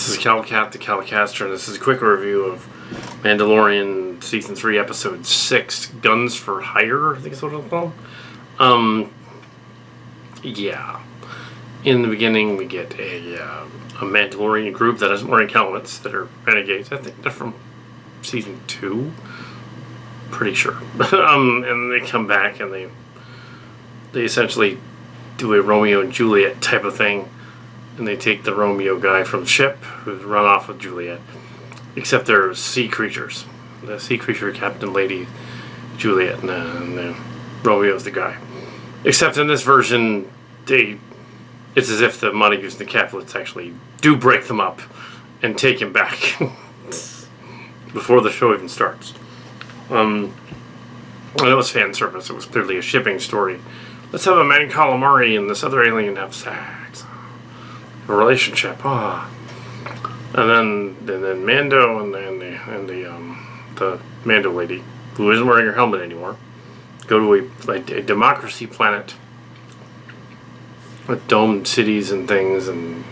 This is Calcat, the Calicaster, and this is a quick review of Mandalorian Season 3, Episode 6, Guns for Hire, I think is what it's called. Yeah. In the beginning, we get a Mandalorian group that isn't wearing helmets, that are renegades. I think they're from Season 2. Pretty sure. And they come back and they essentially do a Romeo and Juliet type of thing. And they take the Romeo guy from the ship, who's run off with Juliet. Except they're sea creatures. The sea creature captain lady, Juliet, and Romeo's the guy. Except in this version, it's as if the Montagues and the Capulets actually do break them up and take him back before the show even starts. And it was fan service. It was clearly a shipping story. Let's have a man calamari and this other alien have sex. A relationship. And then Mando and the Mando lady, who isn't wearing her helmet anymore, go to a democracy planet with domed cities and things, and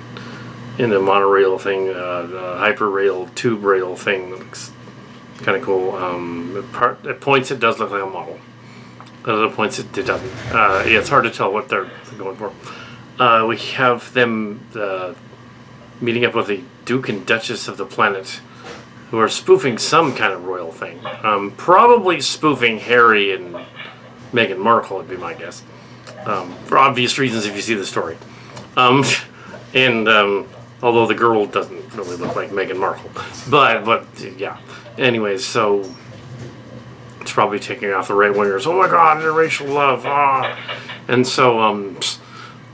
in a monorail thing, hyper rail, tube rail thing that looks kind of cool. At points it does look like a model. At other points it doesn't. It's hard to tell what they're going for. We have them meeting up with the Duke and Duchess of the planet, who are spoofing some kind of royal thing. Probably spoofing Harry and Meghan Markle would be my guess. For obvious reasons if you see the story. Although the girl doesn't really look like Meghan Markle. But yeah. Anyways, so it's probably taking off the right-wingers. Oh my god, interracial love. And so,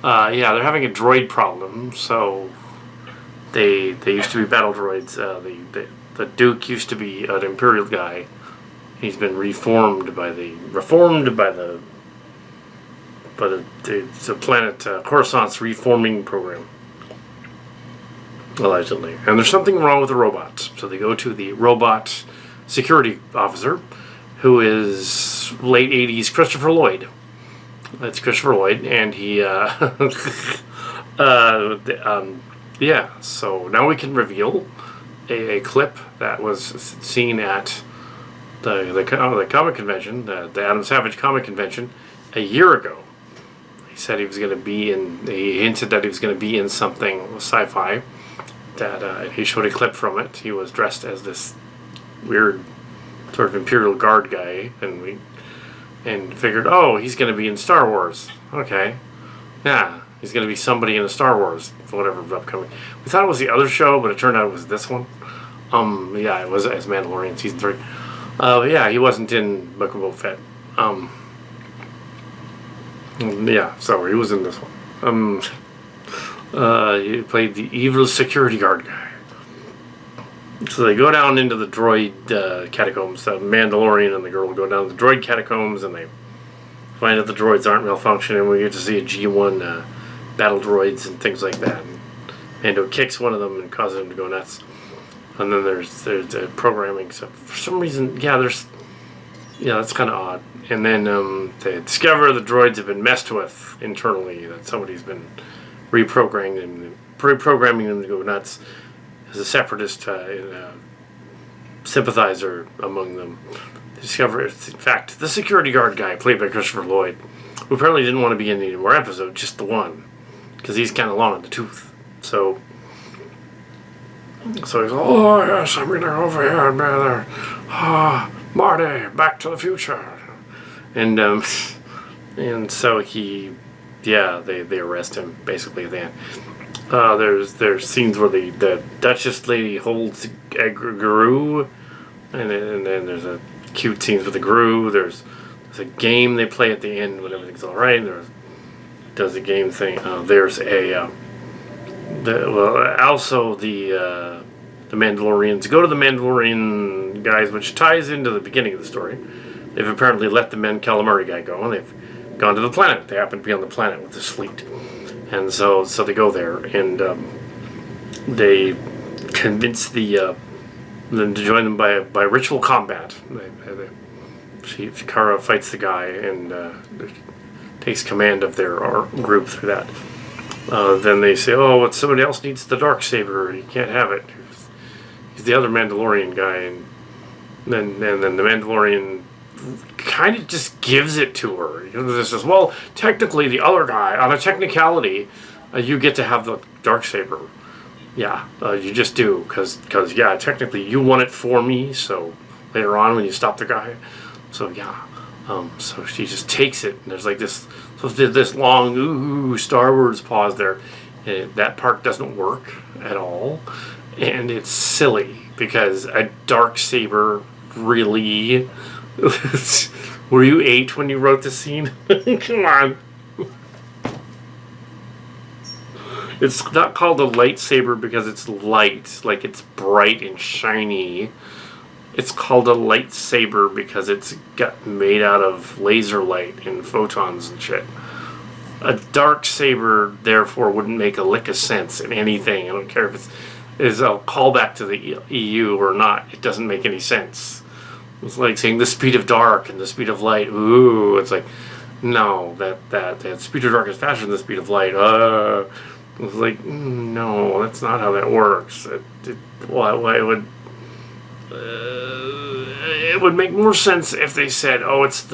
they're having a droid problem. So they used to be battle droids. The Duke used to be an Imperial guy. He's been reformed by the planet Coruscant's reforming program, allegedly. And there's something wrong with the robots. So they go to the robot security officer, who is late 80s Christopher Lloyd. That's Christopher Lloyd, and he so now we can reveal a clip that was seen at the comic convention, the Adam Savage comic convention, a year ago. He said he was going to be he hinted that he was going to be in something sci-fi, that he showed a clip from it. He was dressed as this weird sort of Imperial Guard guy, and figured, oh, he's going to be in Star Wars. Okay. Yeah, he's going to be somebody in a Star Wars, whatever's upcoming. We thought it was the other show, but it turned out it was this one. It was as Mandalorian Season 3. He wasn't in Book of Boba Fett. So he was in this one. He played the evil security guard guy. So they go down into the droid catacombs. The Mandalorian and the girl go down to the droid catacombs, and they find out the droids aren't malfunctioning. We get to see a G1 battle droids and things like that. And Mando kicks one of them and causes him to go nuts. And then there's programming. So for some reason, that's kind of odd. And then they discover the droids have been messed with internally. That somebody's been reprogramming them to go nuts. As a separatist sympathizer among them. They discover it's, in fact, the security guard guy, played by Christopher Lloyd, who apparently didn't want to be in any more episodes, just the one, because he's kind of long in the tooth. So he's like, oh yes, I'm going to go over here and be there. Marty, Back to the Future. And so they arrest him, basically, at the end. There's scenes where the Duchess lady holds a Gru, and then there's a cute scenes with the Gru. There's a game they play at the end when everything's all right. Does a game thing. There's the Mandalorians go to the Mandalorian guys, which ties into the beginning of the story. They've apparently let the men calamari guy go, and they've gone to the planet. They happen to be on the planet with this fleet. And so they go there, and they convince them to join them by ritual combat. Kara fights the guy and takes command of their group through that. Then they say, oh, somebody else needs the Darksaber. You can't have it. He's the other Mandalorian guy. And then the Mandalorian kind of just gives it to her. This says, well, technically the other guy, on a technicality, you get to have the Darksaber. Yeah, you just do. Because, yeah, technically you won it for me. So later on when you stop the guy. So, yeah. So she just takes it. And there's like this long, ooh, Star Wars pause there. And that part doesn't work at all. And it's silly. Because a Darksaber really... Were you 8 when you wrote the scene? Come on. It's not called a lightsaber because it's light, like it's bright and shiny. It's called a lightsaber because it's got made out of laser light and photons and shit. A Darksaber, therefore, wouldn't make a lick of sense in anything. I don't care if it's a callback to the EU or not. It doesn't make any sense. It's like saying the speed of dark and the speed of light. Ooh, it's like, no, that speed of dark is faster than the speed of light. It's like, no, that's not how that works. It would make more sense if they said, oh, it's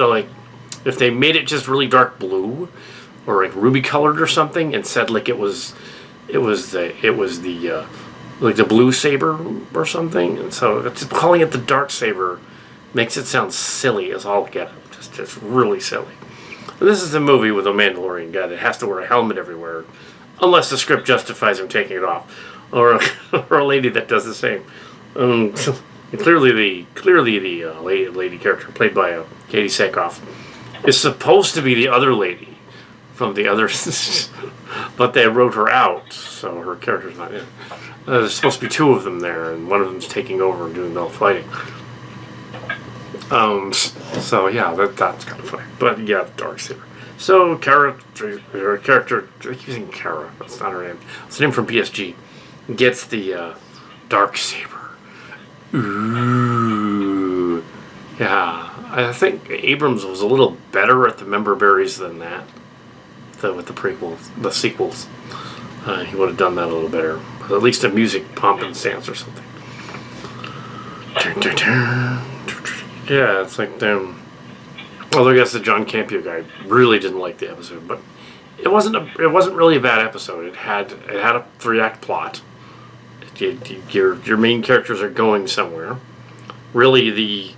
if they made it just really dark blue or like ruby colored or something and said like it was the like the blue saber or something. And so just calling it the Darksaber makes it sound silly as all get. Just really silly. And this is a movie with a Mandalorian guy that has to wear a helmet everywhere, unless the script justifies him taking it off, or a lady that does the same. Clearly the lady character played by Katie Sackhoff is supposed to be the other lady from the other, but they wrote her out, so her character's not in. There's supposed to be 2 of them there, and one of them's taking over and doing all the fighting. So yeah, that's kind of funny. But yeah, Darksaber. So her character, I keep saying Kara, that's not her name. It's the name from PSG. Gets the Darksaber. Ooh. Yeah, I think Abrams was a little better at the member berries than that. With the prequels, the sequels. He would have done that a little better. At least a music pomp and stance or something. Yeah, it's like them. Although I guess the John Campea guy really didn't like the episode, but it wasn't really a bad episode. It had a 3-act plot. Your main characters are going somewhere. Really, the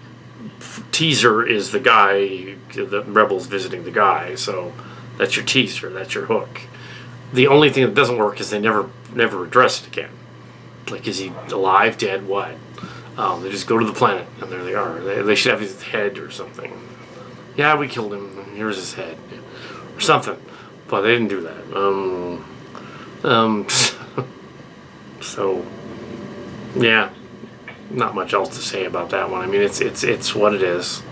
teaser is the guy, the rebels visiting the guy. So that's your teaser. That's your hook. The only thing that doesn't work is they never address it again. Like, is he alive, dead, what? They just go to the planet, and there they are. They should have his head or something. Yeah, we killed him, and here's his head. Or something. But they didn't do that. So, yeah. Not much else to say about that one. I mean, it's what it is.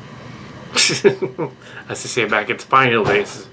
As they say back at Spine Hill days.